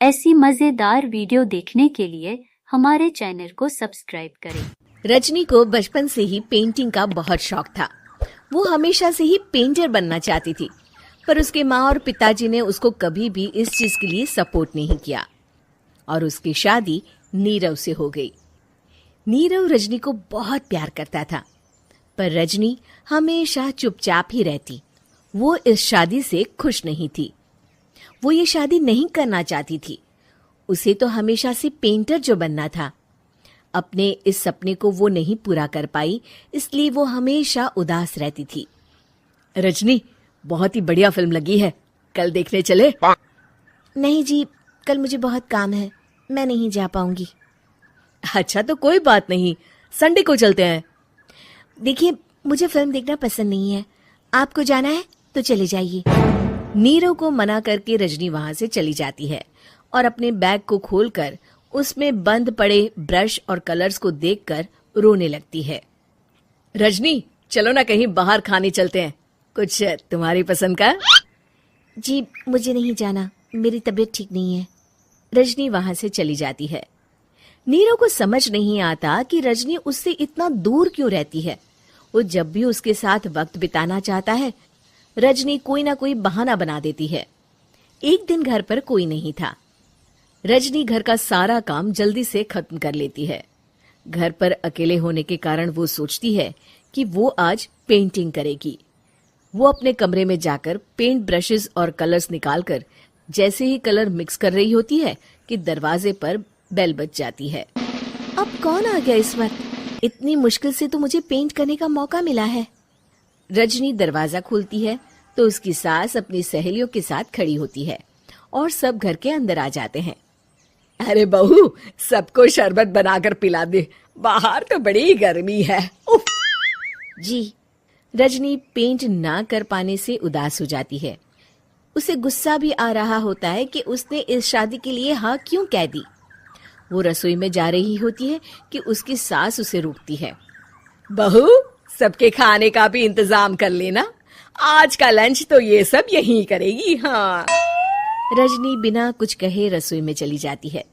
ऐसी मजेदार वीडियो देखने के लिए हमारे चैनल को सब्सक्राइब करें। रजनी को बचपन से ही पेंटिंग का बहुत शौक था। वो हमेशा से ही पेंटर बनना चाहती थी, पर उसके माँ और पिताजी ने उसको कभी भी इस चीज के लिए सपोर्ट नहीं किया और उसकी शादी नीरव से हो गई। नीरव रजनी को बहुत प्यार करता था, पर रजनी हमेशा चुपचाप ही रहती। वो इस शादी से खुश नहीं थी। वो ये शादी नहीं करना चाहती थी। उसे तो हमेशा से पेंटर जो बनना था। अपने इस सपने को वो नहीं पूरा कर पाई, इसलिए वो हमेशा उदास रहती थी। रजनी, बहुत ही बढ़िया फिल्म लगी है, कल देखने चले? नहीं जी, कल मुझे बहुत काम है, मैं नहीं जा पाऊंगी। अच्छा तो कोई बात नहीं, संडे को चलते हैं। देखिए, मुझे फिल्म देखना पसंद नहीं है। आपको जाना है तो चले जाइए। नीरव को मना करके रजनी वहां से चली जाती है और अपने बैग को खोलकर उसमें बंद पड़े ब्रश और कलर्स को देखकर रोने लगती है। रजनी, चलो ना कहीं बाहर खाने चलते हैं, कुछ तुम्हारी पसंद का। जी, मुझे नहीं जाना, मेरी तबीयत ठीक नहीं है। रजनी वहां से चली जाती है। नीरव को समझ नहीं आता कि रजनी उससे इतना दूर क्यों रहती है। वो जब भी उसके साथ वक्त बिताना चाहता है, रजनी कोई ना कोई बहाना बना देती है। एक दिन घर पर कोई नहीं था। रजनी घर का सारा काम जल्दी से खत्म कर लेती है। घर पर अकेले होने के कारण वो सोचती है कि वो आज पेंटिंग करेगी। वो अपने कमरे में जाकर पेंट ब्रशेस और कलर्स निकालकर जैसे ही कलर मिक्स कर रही होती है कि दरवाजे पर बेल बज जाती है। अब कौन आ गया इस वक्त? इतनी मुश्किल से तो मुझे पेंट करने का मौका मिला है। रजनी दरवाजा खोलती है तो उसकी सास अपनी सहेलियों के साथ खड़ी होती है और सब घर के अंदर आ जाते हैं। अरे बहू, सबको शरबत बनाकर पिला दे, बाहर तो बड़ी गर्मी है। उफ। जी। रजनी पेंट ना कर पाने से उदास हो जाती है। उसे गुस्सा भी आ रहा होता है कि उसने इस शादी के लिए हाँ क्यों कह दी। वो रसोई में जा रही होती है कि उसकी सास उसे रोकती है। बहू, सबके खाने का भी इंतजाम कर लेना, आज का लंच तो ये सब यहीं करेगी। हाँ। रजनी बिना कुछ कहे रसोई में चली जाती है।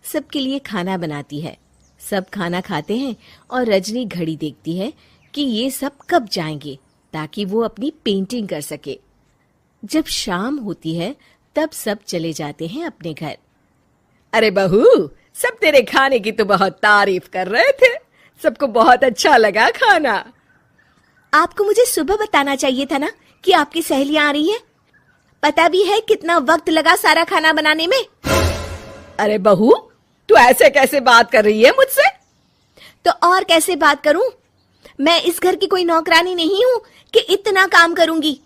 सबके लिए खाना बनाती है। सब खाना खाते हैं और रजनी घड़ी देखती है कि ये सब कब जाएंगे ताकि वो अपनी पेंटिंग कर सके। जब शाम होती है तब सब चले जाते हैं अपने घर। अरे बहू, सब तेरे खाने की तो बहुत तारीफ कर रहे थे, सबको बहुत अच्छा लगा खाना। आपको मुझे सुबह बताना चाहिए था ना कि आपकी सहेलियां आ रही हैं। पता भी है कितना वक्त लगा सारा खाना बनाने में। अरे बहू, तू ऐसे कैसे बात कर रही है मुझसे? तो और कैसे बात करूं? मैं इस घर की कोई नौकरानी नहीं हूं कि इतना काम करूंगी।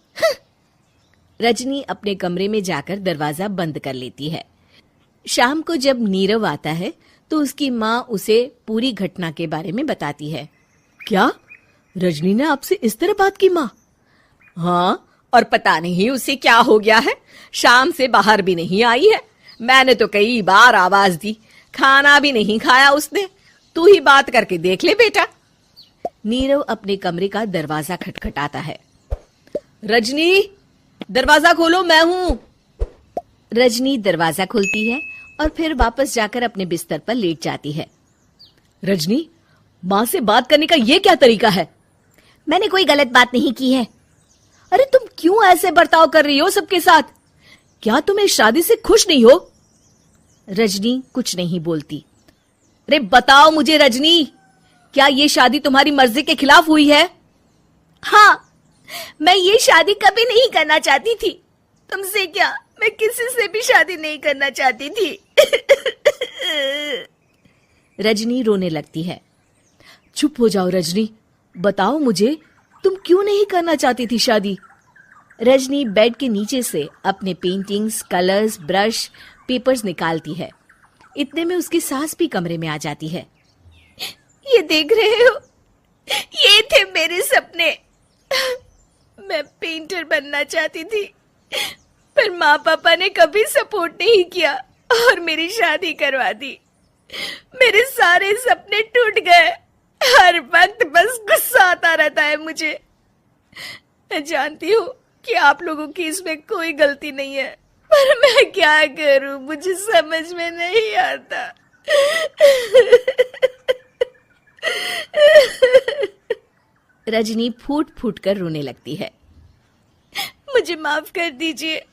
रजनी अपने कमरे में जाकर दरवाजा बंद कर लेती है। शाम को जब नीरव आता है तो उसकी माँ उसे पूरी घटना के बारे में बताती है। क्या रजनी ने आपसे इस तरह बात की माँ? हाँ, और पता नहीं उसे क्या हो गया है, शाम से बाहर भी नहीं आई है। मैंने तो कई बार आवाज दी, खाना भी नहीं खाया उसने। तू ही बात करके देख ले बेटा। नीरव अपने कमरे का दरवाजा खटखटाता है। रजनी, दरवाजा खोलो, मैं हूँ। रजनी दरवाजा खोलती है और फिर वापस जाकर अपने बिस्तर पर लेट जाती है। रजनी, माँ से बात करने का ये क्या तरीका है? मैंने कोई गलत बात नहीं की है। अरे तुम क्यों ऐसे बर्ताव कर रही हो सबके साथ? क्या तुम इस शादी से खुश नहीं हो? रजनी कुछ नहीं बोलती। अरे बताओ मुझे रजनी, क्या ये शादी तुम्हारी मर्जी के खिलाफ हुई है? हाँ, मैं ये शादी कभी नहीं करना चाहती थी। तुमसे क्या, मैं किसी से भी शादी नहीं करना चाहती थी। रजनी रोने लगती है। चुप हो जाओ रजनी, बताओ मुझे, तुम क्यों नहीं करना चाहती थी शादी? रजनी बेड के नीचे से अपने पेंटिंग्स, कलर्स, ब्रश, पेपर्स निकालती है। इतने में उसकी सास भी कमरे में आ जाती है। ये देख रहे हो, ये थे मेरे सपने। मैं पेंटर बनना चाहती थी, पर माँ पापा ने कभी सपोर्ट नहीं किया और मेरी शादी करवा दी। मेरे सारे सपने टूट गए। हर वक्त बस गुस्सा आता रहता है मुझे। मैं जानती हूँ कि आप लोगों की इसमें कोई गलती नहीं है, पर मैं क्या करूं, मुझे समझ में नहीं आता। रजनी फूट फूट कर रोने लगती है। मुझे माफ कर दीजिए,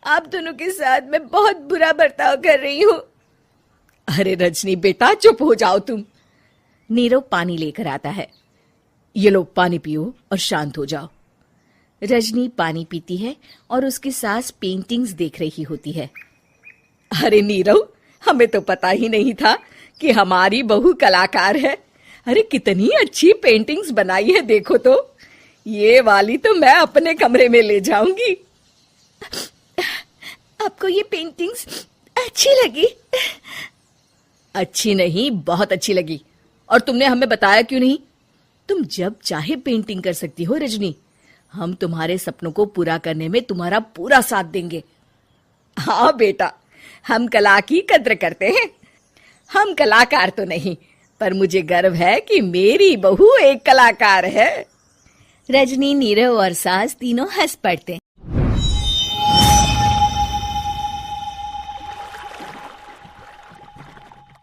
आप दोनों के साथ मैं बहुत बुरा बर्ताव कर रही हूँ। अरे रजनी बेटा, चुप हो जाओ तुम। नीरव पानी लेकर आता है। ये लो पानी पियो और शांत हो जाओ। रजनी पानी पीती है और उसकी सास पेंटिंग्स देख रही होती है। अरे नीरव, हमें तो पता ही नहीं था कि हमारी बहू कलाकार है। अरे कितनी अच्छी पेंटिंग्स बनाई है, देखो तो। ये वाली तो मैं अपने कमरे में ले जाऊंगी। आपको ये पेंटिंग्स अच्छी लगी? अच्छी नहीं, बहुत अच्छी लगी। और तुमने हमें बताया क्यों नहीं? तुम जब चाहे पेंटिंग कर सकती हो रजनी। हम तुम्हारे सपनों को पूरा करने में तुम्हारा पूरा साथ देंगे। हाँ बेटा, हम कला की कद्र करते हैं। हम कलाकार तो नहीं, पर मुझे गर्व है कि मेरी बहू एक कलाकार है। रजनी, नीरव और सास तीनों हंस पड़ते।